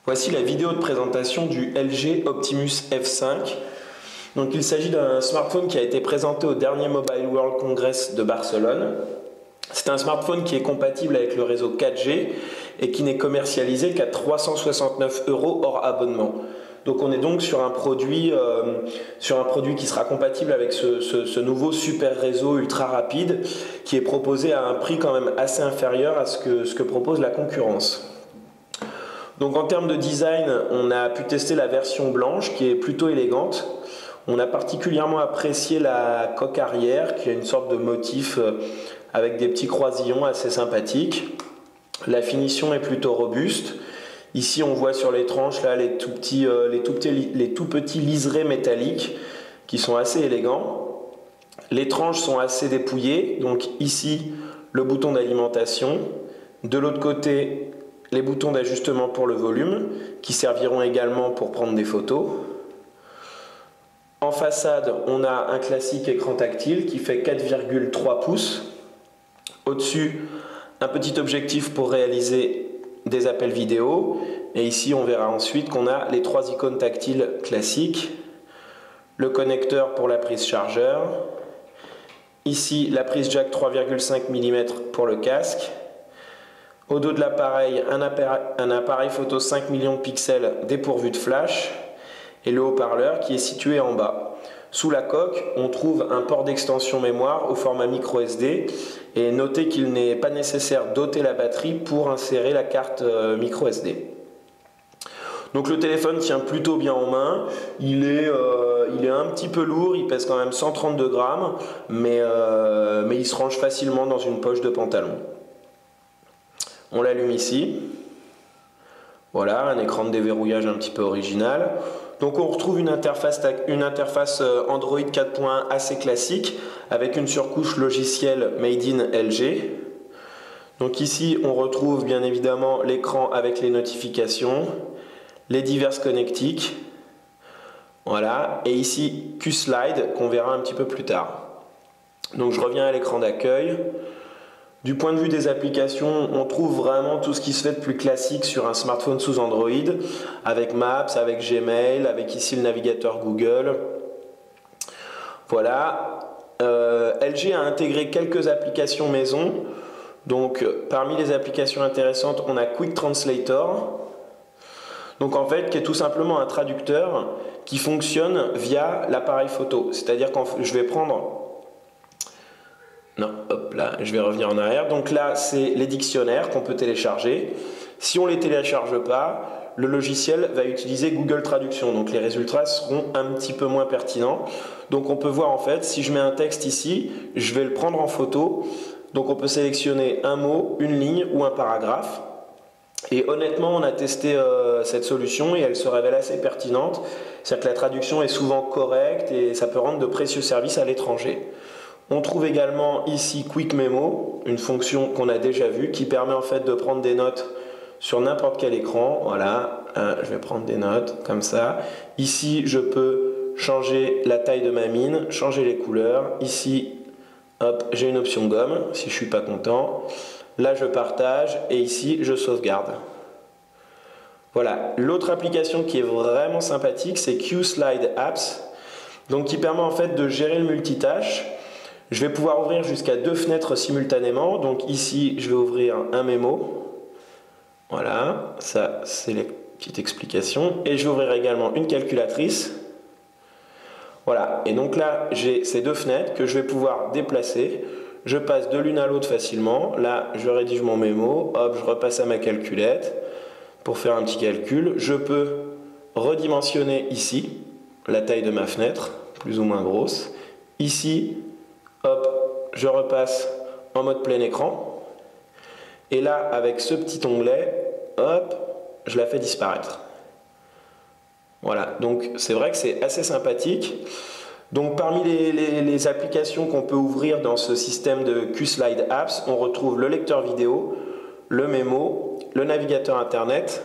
Voici la vidéo de présentation du LG Optimus F5. Donc, il s'agit d'un smartphone qui a été présenté au dernier Mobile World Congress de Barcelone. C'est un smartphone qui est compatible avec le réseau 4G et qui n'est commercialisé qu'à 369 € hors abonnement. Donc on est donc sur un produit qui sera compatible avec ce nouveau super réseau ultra rapide qui est proposé à un prix quand même assez inférieur à ce que propose la concurrence. Donc en termes de design, on a pu tester la version blanche qui est plutôt élégante. On a particulièrement apprécié la coque arrière qui a une sorte de motif avec des petits croisillons assez sympathiques. La finition est plutôt robuste. Ici on voit sur les tranches là, les tout petits liserés métalliques qui sont assez élégants. Les tranches sont assez dépouillées. Donc ici le bouton d'alimentation. De l'autre côté les boutons d'ajustement pour le volume qui serviront également pour prendre des photos. En façade, on a un classique écran tactile qui fait 4,3 pouces. Au-dessus, un petit objectif pour réaliser des appels vidéo. Et ici, on verra ensuite qu'on a les trois icônes tactiles classiques. Le connecteur pour la prise chargeur. Ici, la prise jack 3,5 mm pour le casque. Au dos de l'appareil, un appareil photo 5 millions de pixels dépourvu de flash. Et le haut-parleur qui est situé en bas. Sous la coque, on trouve un port d'extension mémoire au format micro SD et notez qu'il n'est pas nécessaire d'ôter la batterie pour insérer la carte micro SD. Donc le téléphone tient plutôt bien en main, il est un petit peu lourd, il pèse quand même 132 grammes, mais il se range facilement dans une poche de pantalon. On l'allume ici. Voilà, un écran de déverrouillage un petit peu original. Donc on retrouve une interface Android 4.1 assez classique avec une surcouche logicielle Made in LG. Donc ici on retrouve bien évidemment l'écran avec les notifications, les diverses connectiques. Voilà, et ici Q-Slide qu'on verra un petit peu plus tard. Donc je reviens à l'écran d'accueil. Du point de vue des applications, on trouve vraiment tout ce qui se fait de plus classique sur un smartphone sous Android, avec Maps, avec Gmail, avec ici le navigateur Google. Voilà. LG a intégré quelques applications maison. Donc, parmi les applications intéressantes, on a Quick Translator. Donc, en fait, qui est tout simplement un traducteur qui fonctionne via l'appareil photo. C'est-à-dire que je vais prendre... Non, hop là, je vais revenir en arrière. Donc là, c'est les dictionnaires qu'on peut télécharger. Si on ne les télécharge pas, le logiciel va utiliser Google Traduction. Donc les résultats seront un petit peu moins pertinents. Donc on peut voir en fait, si je mets un texte ici, je vais le prendre en photo. Donc on peut sélectionner un mot, une ligne ou un paragraphe. Et honnêtement, on a testé cette solution et elle se révèle assez pertinente. C'est-à-dire que la traduction est souvent correcte et ça peut rendre de précieux services à l'étranger. On trouve également ici Quick Memo, une fonction qu'on a déjà vue qui permet en fait de prendre des notes sur n'importe quel écran. Voilà, je vais prendre des notes comme ça. Ici, je peux changer la taille de ma mine, changer les couleurs. Ici, hop, j'ai une option gomme si je ne suis pas content. Là, je partage et ici, je sauvegarde. Voilà, l'autre application qui est vraiment sympathique, c'est Q-Slide Apps, donc qui permet en fait de gérer le multitâche. Je vais pouvoir ouvrir jusqu'à 2 fenêtres simultanément. Donc ici, je vais ouvrir un mémo. Voilà, ça c'est la petite explication. Et je vais ouvrir également une calculatrice. Voilà, et donc là, j'ai ces 2 fenêtres que je vais pouvoir déplacer. Je passe de l'une à l'autre facilement. Là, je rédige mon mémo. Hop, je repasse à ma calculette pour faire un petit calcul. Je peux redimensionner ici la taille de ma fenêtre, plus ou moins grosse. Ici, hop, je repasse en mode plein écran. Et là, avec ce petit onglet, hop, je la fais disparaître. Voilà, donc c'est vrai que c'est assez sympathique. Donc parmi les applications qu'on peut ouvrir dans ce système de Q-Slide Apps, on retrouve le lecteur vidéo, le mémo, le navigateur internet.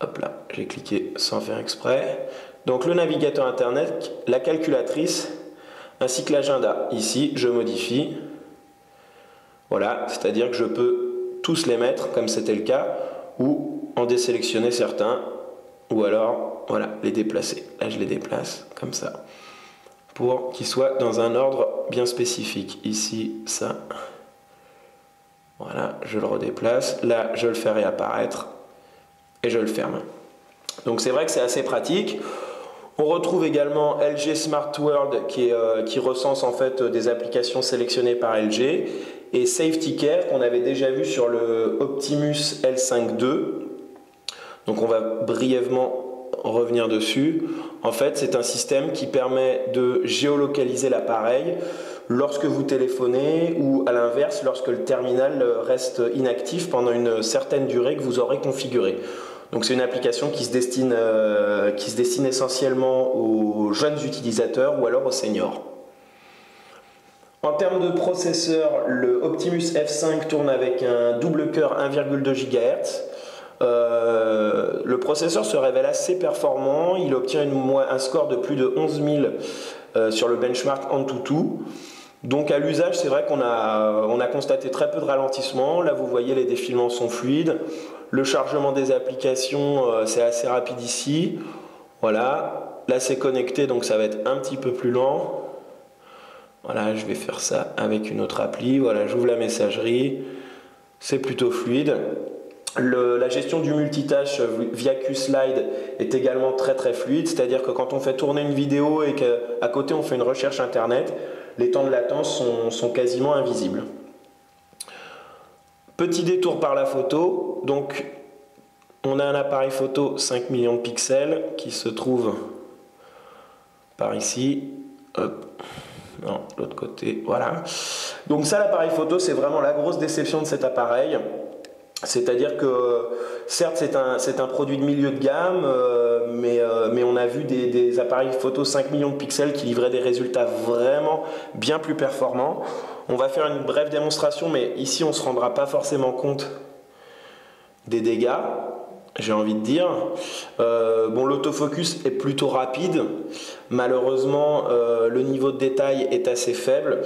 Hop là, j'ai cliqué sans faire exprès. Donc le navigateur internet, la calculatrice, ainsi que l'agenda. Ici, je modifie. Voilà, c'est-à-dire que je peux tous les mettre, comme c'était le cas, ou en désélectionner certains, ou alors, voilà, les déplacer. Là, je les déplace comme ça, pour qu'ils soient dans un ordre bien spécifique. Ici, ça. Voilà, je le redéplace. Là, je le fais réapparaître et je le ferme. Donc c'est vrai que c'est assez pratique. On retrouve également LG Smart World qui recense en fait des applications sélectionnées par LG, et Safety Care qu'on avait déjà vu sur le Optimus L5 II. Donc on va brièvement revenir dessus. En fait, c'est un système qui permet de géolocaliser l'appareil lorsque vous téléphonez, ou à l'inverse lorsque le terminal reste inactif pendant une certaine durée que vous aurez configurée. Donc c'est une application qui se destine essentiellement aux jeunes utilisateurs ou alors aux seniors. En termes de processeur, le Optimus F5 tourne avec un double cœur 1,2 GHz. Le processeur se révèle assez performant, il obtient un score de plus de 11 000 sur le benchmark AnTuTu. Donc à l'usage, c'est vrai qu'on a constaté très peu de ralentissement. Là, vous voyez, les défilements sont fluides. Le chargement des applications, c'est assez rapide ici. Voilà, là c'est connecté, donc ça va être un petit peu plus lent. Voilà, je vais faire ça avec une autre appli. Voilà, j'ouvre la messagerie. C'est plutôt fluide. La gestion du multitâche via QSlide est également très fluide, c'est-à-dire que quand on fait tourner une vidéo et qu'à côté on fait une recherche internet, les temps de latence sont quasiment invisibles. Petit détour par la photo, donc on a un appareil photo 5 millions de pixels qui se trouve par ici. Hop. Non, l'autre côté, voilà. Donc ça, l'appareil photo, c'est vraiment la grosse déception de cet appareil. C'est-à-dire que certes c'est un produit de milieu de gamme, mais on a vu des appareils photo 5 millions de pixels qui livraient des résultats vraiment bien plus performants. On va faire une brève démonstration, mais ici on ne se rendra pas forcément compte des dégâts, j'ai envie de dire. Bon, l'autofocus est plutôt rapide. Malheureusement, le niveau de détail est assez faible.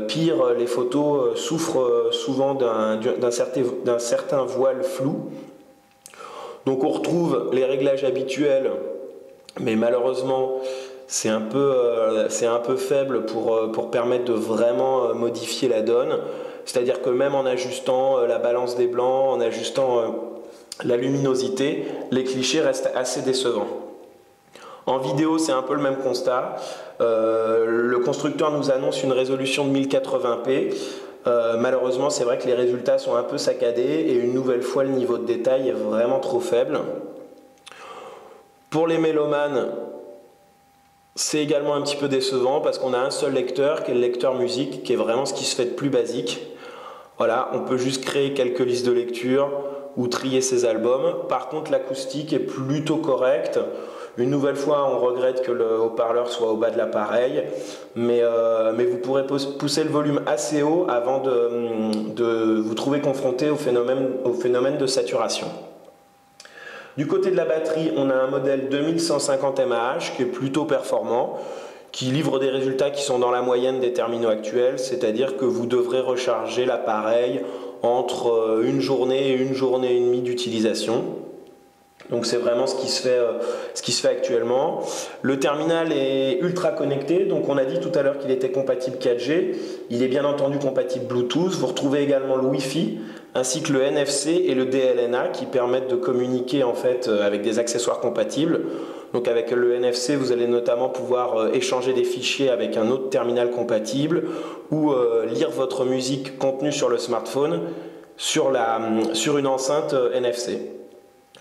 Pire, les photos souffrent souvent d'un certain voile flou. Donc on retrouve les réglages habituels, mais malheureusement c'est un peu faible pour permettre de vraiment modifier la donne. C'est-à-dire que même en ajustant la balance des blancs, en ajustant la luminosité, les clichés restent assez décevants. En vidéo, c'est un peu le même constat. Le constructeur nous annonce une résolution de 1080p. Malheureusement, c'est vrai que les résultats sont un peu saccadés et une nouvelle fois, le niveau de détail est vraiment trop faible. Pour les mélomanes, c'est également un petit peu décevant parce qu'on a un seul lecteur qui est le lecteur musique, qui est vraiment ce qui se fait de plus basique. Voilà, on peut juste créer quelques listes de lecture ou trier ses albums. Par contre, l'acoustique est plutôt correcte. Une nouvelle fois, on regrette que le haut-parleur soit au bas de l'appareil, mais vous pourrez pousser le volume assez haut avant de vous trouver confronté au phénomène de saturation. Du côté de la batterie, on a un modèle 2150 mAh qui est plutôt performant, qui livre des résultats qui sont dans la moyenne des terminaux actuels, c'est-à-dire que vous devrez recharger l'appareil entre une journée et demie d'utilisation. Donc c'est vraiment ce qui se fait actuellement. Le terminal est ultra connecté, donc on a dit tout à l'heure qu'il était compatible 4G. Il est bien entendu compatible Bluetooth. Vous retrouvez également le Wi-Fi, ainsi que le NFC et le DLNA qui permettent de communiquer en fait avec des accessoires compatibles. Donc avec le NFC, vous allez notamment pouvoir échanger des fichiers avec un autre terminal compatible ou lire votre musique contenue sur le smartphone sur une enceinte NFC.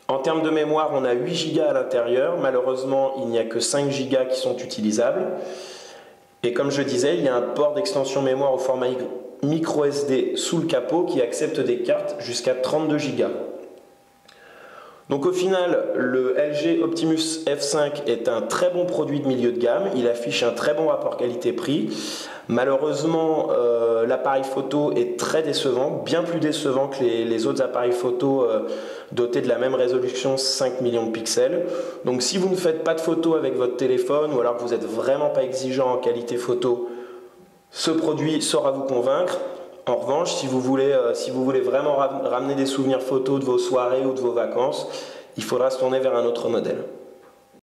En termes de mémoire, on a 8 Go à l'intérieur. Malheureusement, il n'y a que 5 Go qui sont utilisables. Et comme je disais, il y a un port d'extension mémoire au format micro SD sous le capot qui accepte des cartes jusqu'à 32 Go. Donc au final, le LG Optimus F5 est un très bon produit de milieu de gamme. Il affiche un très bon rapport qualité-prix. Malheureusement, l'appareil photo est très décevant, bien plus décevant que les autres appareils photo dotés de la même résolution 5 millions de pixels. Donc si vous ne faites pas de photos avec votre téléphone ou alors que vous n'êtes vraiment pas exigeant en qualité photo, ce produit saura vous convaincre. En revanche, si vous voulez vraiment ramener des souvenirs photos de vos soirées ou de vos vacances, il faudra se tourner vers un autre modèle.